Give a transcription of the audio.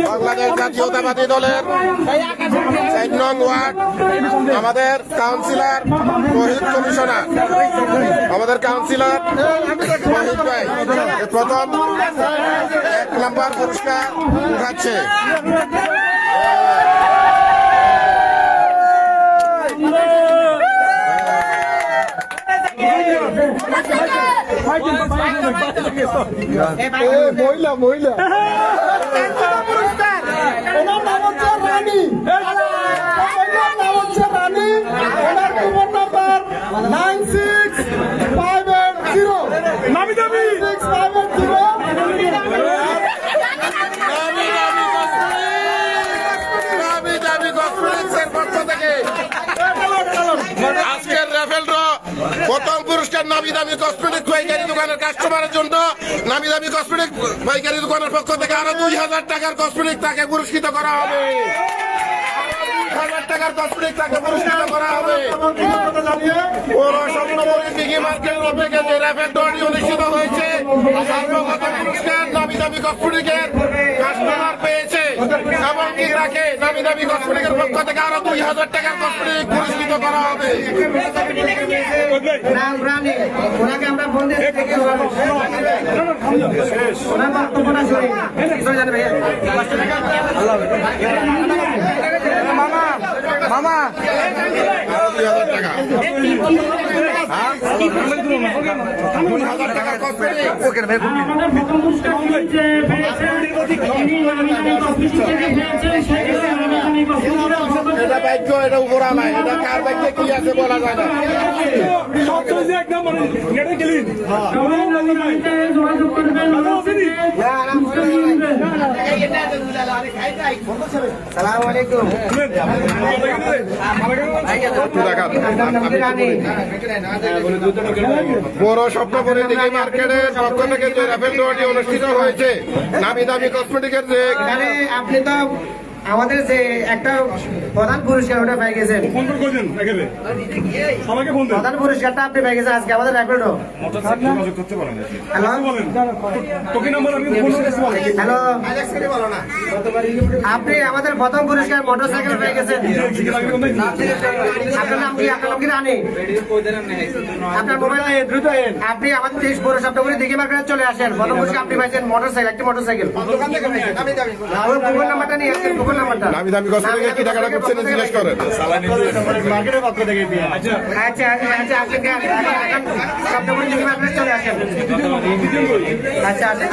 বাংলাদেশ জাতীয়তাবাদী দলের 4 নং ওয়ার্ড আমাদের কাউন্সিলর শহীদ কমিশনার, আমাদের কাউন্সিলর শহীদ ভাই প্রথম 1 নম্বর পুরস্কার উঠাচ্ছে। মহিলা মহিলা ওনার নাম হচ্ছে রানী, ওনার নাম হচ্ছে রানী, ওনার ফোন নাম্বার 9658 নামি দামি 9658 আজকের রাফেল ড্র প্রথম পুরস্কার নামি দামি কসমেটিক পাইকারি দোকানের কাস্টমারের জন্য নামি দামি কসমেটিক পাইকারি দোকানের পক্ষ থেকে আরো 2000 টাকার কসমেটিক তাকে পুরস্কৃত করা হবে। 2000 টাকার কসমেটিক তাকে পুরস্কৃত করা হবে। পৌর স্বপ্নপুরী ডিগি মার্কেট থেকে যে রাফেল ড্রটি অনুষ্ঠিত হয়েছে, সর্বপ্রথম পুরস্কার নামি দামি কসমেটিকের কাস্টমার পেয়েছে এবং কি রাখে নামি দামি কসমেটিকের পক্ষ থেকে আরো 2000 টাকার কসমেটিক পুরস্কৃত করা হবে। ওনাকে আমরা ফোন দিয়ে ওনার বক্তব্যটা শুনি জানে ভাইয়া মামা আরো 2000 টাকা 2000 টাকার কসমেটিক এটা বাক্য, এটা উপরা নাই, এটা কার বাক্যে কি আছে বলা যায় না। বড় স্বপ্নপুরী দিঘি মার্কেটের পক্ষ থেকে যে রাফেল ড্রটি অনুষ্ঠিত হয়েছে নামি দামি কসমেটিকের যে আপনি তো আমাদের যে একটা প্রধান পুরস্কার ওটা পেয়ে গেছেন, প্রধান পুরস্কারটা আপনি পেয়ে গেছেন আজকে আমাদের র্যাপিডো। হ্যালো, আপনি আমাদের প্রথম পুরস্কার মোটরসাইকেল পেয়ে গেছেন। আপনার নাম কি? আপনার নাম কি? রানী। আপনার মোবাইল দ্রুত আপনি আমাদের 23 বড় স্বপ্নপুরী দিঘি মার্কেটে চলে আসেন। প্রথম পুরস্কার আপনি পাইছেন মোটরসাইকেল, একটি মোটরসাইকেল। মোবাইল নাম্বারটা নিয়ে আসেন, মোবাইল নাম্বারটা। নামি দামি কসমেটিকের কি টাকাটা করছেন জিজ্ঞেস করেন। আচ্ছা আচ্ছা আপনি স্বপ্নপুরী দিঘি মার্কেটে চলে আসেন। আচ্ছা আচ্ছা